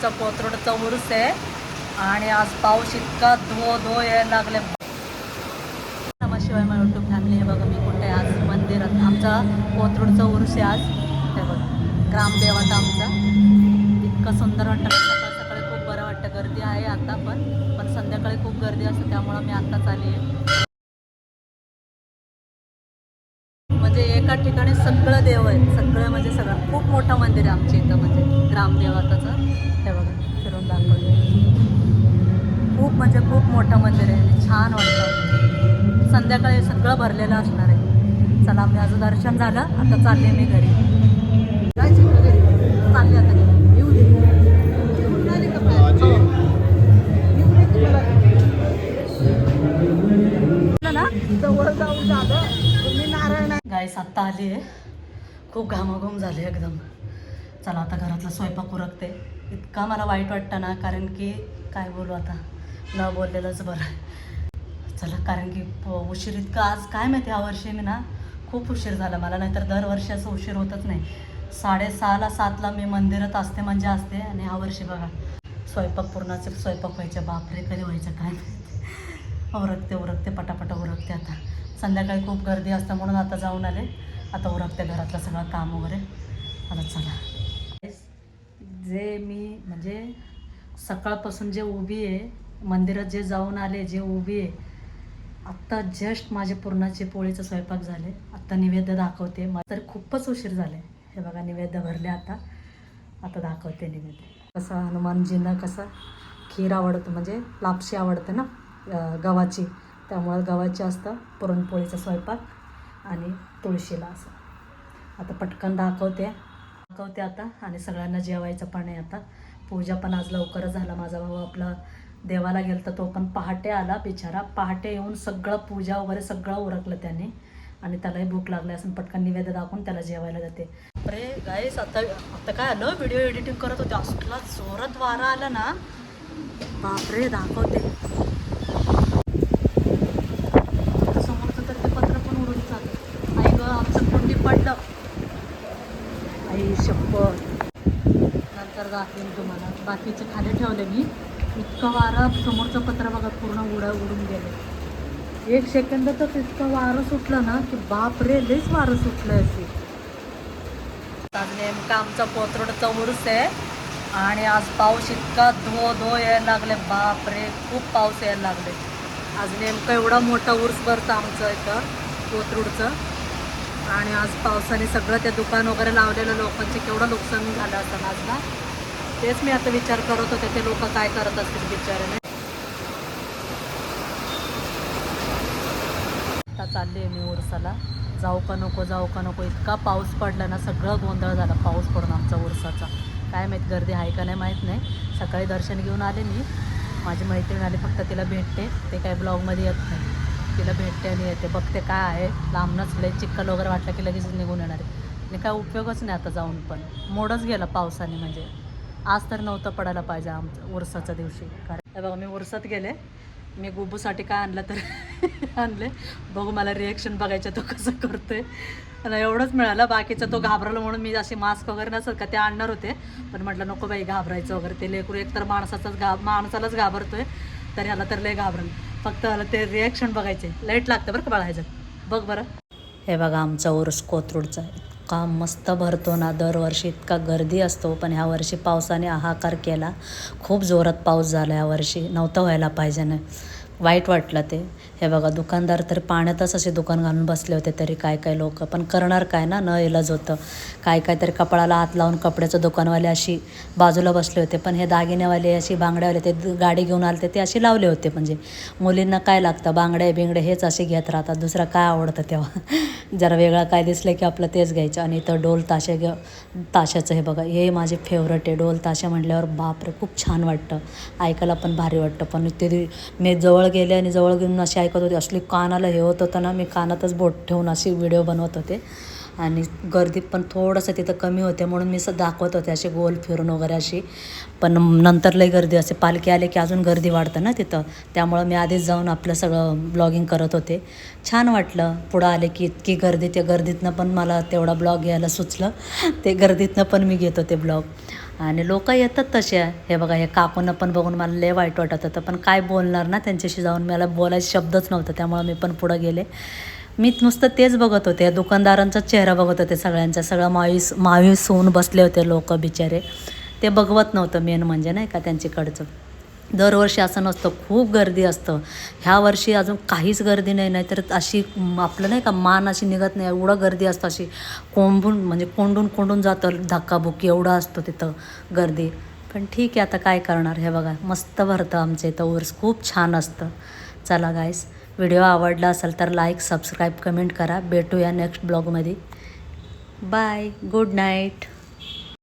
आमचा कोथरूडचा उरूस आहे आणि आज पाऊस इतका धो यायला लागले. नमशिवाय माझ्या यूट्यूब फॅमिली. हे बघा मी कुठे आज मंदिरात. आमचा कोथरूडचा उरूस आहे आज. हे बघा ग्रामदेवता आमचा. इतकं सुंदर वाटतं. सकाळी सकाळी खूप बरं वाटतं. गर्दी आहे आता पण संध्याकाळी खूप गर्दी असते, त्यामुळं मी आत्ताच आली आहे. म्हणजे एका ठिकाणी सगळं देव आहेत, सगळं म्हणजे सगळं. खूप मोठं मंदिर आहे आमच्या इथं, म्हणजे ग्रामदेवताचं. हे बघा फिरून दाखवलं. खूप म्हणजे खूप मोठं मंदिर आहे आणि छान वाटतं. संध्याकाळी सगळं भरलेलं असणार आहे. चला माझं दर्शन झालं, आता चालले मी घरी. चालले आता घरी. येऊ दे ना जवळ जाऊन झालं. तुम्ही नारायण गाईस आत्ता आली आहे. खूप घामाघूम झाले एकदम. चला आता घरातला स्वयंपाक उरकते. इतका मला वाईट वाटतं ना, कारण की काय बोलू आता, न बोललेलंच बरं. चला, कारण की उशीर इतका आज काय माहिती, ह्या वर्षी मी ना खूप उशीर झाला मला. नाहीतर दरवर्षी असं उशीर होतच नाही. 6:30ला 7ला मी मंदिरात असते म्हणजे असते. आणि ह्या वर्षी बघा पूर्णाचे स्वयंपाक व्हायचे. बापरे कधी व्हायचं काय माहिती. उरकते पटापटा उरकते. आता संध्याकाळी खूप गर्दी असतं म्हणून आता जाऊन आले. आता उरकते घरातलं सगळं काम वगैरे. आता चला, जे मी म्हणजे सकाळपासून जे उभी आहे मंदिरात, जे जाऊन आले, जे उभी आहे, आत्ता जस्ट माझे पुरणाची पोळीचं स्वयंपाक झाले. आत्ता नैवेद्य दाखवते. मला तरी खूपच उशीर झाले. हे बघा नैवेद्य भरले. आता दाखवते नैवेद्य. कसं हनुमानजींना कसं खीर आवडतं, म्हणजे लापशी आवडते ना गव्हाची, त्यामुळं गव्हाची असतं पुरणपोळीचा स्वयंपाक. आणि तुळशीला असं. आता पटकन दाखवते आता. आणि सगळ्यांना जेवायचं पण आहे आता. पूजा पण आज लवकरच झाला. माझा भाऊ आपला देवाला गेला तर तो पण पहाटे आला बिचारा. पहाटे येऊन सगळं पूजा वगैरे सगळं उरकलं त्याने. आणि त्यालाही भूक लागली असून पटकन निवेद्य दाखवून त्याला जेवायला जाते. अरे गाईस आता काय आलं, व्हिडिओ एडिटिंग करत होते, असला जोरात वारा आला ना, बापरे. दाखवते समोरचं तर ते पत्र पण उडून चाललं. आई ग, आमचं कुंडी पडलं. आई शपथ. नंतर दाखवेन तुम्हाला. बाकीचे खाली ठेवले मी. इतकं वारं, समोरचं पत्र बघा पूर्ण उडून गेलं. 1 सेकंदातच इतकं वारं सुटलं ना की बापरे, लईच वारं सुटलं असे. आज नेमका आमचा कोथरूडचा उरूस आहे आणि आज पाऊस इतका धो यायला लागले. बापरे खूप पाऊस यायला लागले. आज नेमकं एवढा मोठा उरूस भरतं आमचं इथं कोथरूडचं. आणि आज पावसाने सगळं ते दुकान वगैरे लावलेलं लोकांचे केवढं नुकसान झालं असतं आज ना. तेच मी आता विचार करत होते, ते लोक काय करत असतील बिचाराने. आता चालली आहे मी उरसाला. जाऊ का नको इतका पाऊस पडला ना, सगळं गोंधळ झाला पाऊस पडून आमचा उरसाचा. काय माहीत गर्दी आहे का नाही माहीत नाही. सकाळी दर्शन घेऊन आले मी. माझी मैत्रीण आली, फक्त तिला भेटते. ते काय ब्लॉगमध्ये येत नाही. तिला भेटते आणि येते, बघते काय आहे. लांबनच लय चिखल वगैरे वाटलं की लगेच निघून येणार आहे. आणि काय उपयोगच नाही आता जाऊन पण. मोडच गेला पावसाने. म्हणजे आज तर नव्हतं पडायला पाहिजे आमचं उरसाच्या दिवशी. कारण बघा मी उरसात गेले. मी गुब्बूसाठी काय आणलं तर आणले. बघू मला रिॲक्शन बघायचं तो कसं करतोय. आणि एवढंच मिळालं. बाकीचं तो घाबरलं म्हणून मी असे मास्क वगैरे नसत का ते आणणार होते, पण म्हटलं नको बाई घाबरायचं वगैरे. ते लेकरू एकतर माणसालाच घाबरतोय, तर ह्याला तर लय घाबरलं. फक्त ह्याला ते रिॲक्शन बघायचे. लाईट लागतं बरं का बाळायचं. बघ बरं. हे बघा आमचा उरूस कोथरूडचा इतका मस्त भरतो ना दरवर्षी. इतका गर्दी असतो, पण ह्या वर्षी पावसाने हाहाकार केला. खूप जोरात पाऊस झाला ह्या वर्षी. नव्हतं व्हायला पाहिजे ना. वाईट वाटलं ते. हे बघा दुकानदार तरी पाण्यातच असे दुकान घालून बसले होते. तरी काय लोक पण करणार काय ना, न इलाज होतं. काय तरी कपाळाला हात लावून कपड्याचं दुकानवाले अशी बाजूला बसले होते. पण हे दागिनेवाले अशी बांगड्यावाले ते गाडी घेऊन आले ते असे लावले होते. म्हणजे मुलींना काय लागतं, बांगड्या बिंगडे हेच असे घेत राहतात. दुसरं काय आवडतं तेव्हा. जरा वेगळं काय दिसलं की आपलं तेच घ्यायचं. आणि इथं ढोल ताशाचं हे बघा, हे माझे फेवरेट आहे. ढोल ताशा म्हटल्यावर बापरे खूप छान वाटतं. ऐकायला पण भारी वाटतं. पण ते मी जवळ गेले आणि जवळ घेऊन अशी ऐकत होते. असली कानाला हे होत होतं ना, मी कानातच बोट ठेवून अशी व्हिडिओ बनवत होते. आणि गर्दी पण थोडंसं तिथं कमी होते म्हणून मी दाखवत होते असे गोल फिरून वगैरे अशी. पण नंतर लई गर्दी असते, पालखी आले की अजून गर्दी वाढतं ना तिथं, त्यामुळं मी आधीच जाऊन आपलं सगळं ब्लॉगिंग करत होते. छान वाटलं. पुढं आले की इतकी गर्दी, त्या गर्दीतनं पण मला तेवढा ब्लॉग घ्यायला सुचलं. ते गर्दीतनं पण मी घेत होते ब्लॉग. आणि लोक येतात तसे. हे बघा, हे काकूंना पण बघून मला लय वाईट वाटत होतं, पण काय बोलणार ना त्यांच्याशी जाऊन, मला बोलायचे शब्दच नव्हतं, त्यामुळं मी पण पुढं गेले. मी नुसतं तेच बघत होते, दुकानदारांचा चेहरा बघत होते सगळ्यांचा. सगळं मायूस होऊन बसले होते लोक बिचारे. ते बघवत नव्हतं मेन म्हणजे, नाही का, त्यांच्याकडचं. दरवर्षी असं नसतं, खूप गर्दी असतं. ह्या वर्षी अजून काहीच गर्दी नाही, नाही तर अशी आपलं नाही का मान अशी निघत नाही, एवढं गर्दी असतं. अशी म्हणजे कोंडून जातं, धक्काबुक्की एवढं असतं तिथं गर्दी. पण ठीक आहे, आता काय करणार. हे बघा, मस्त भरतं आमच्या इथं उर्स, खूप छान असतं. चला गाईस, व्हिडिओ आवडला असेल तर लाईक, सबस्क्राईब, कमेंट करा. भेटूया नेक्स्ट ब्लॉगमध्ये. Bye, good night.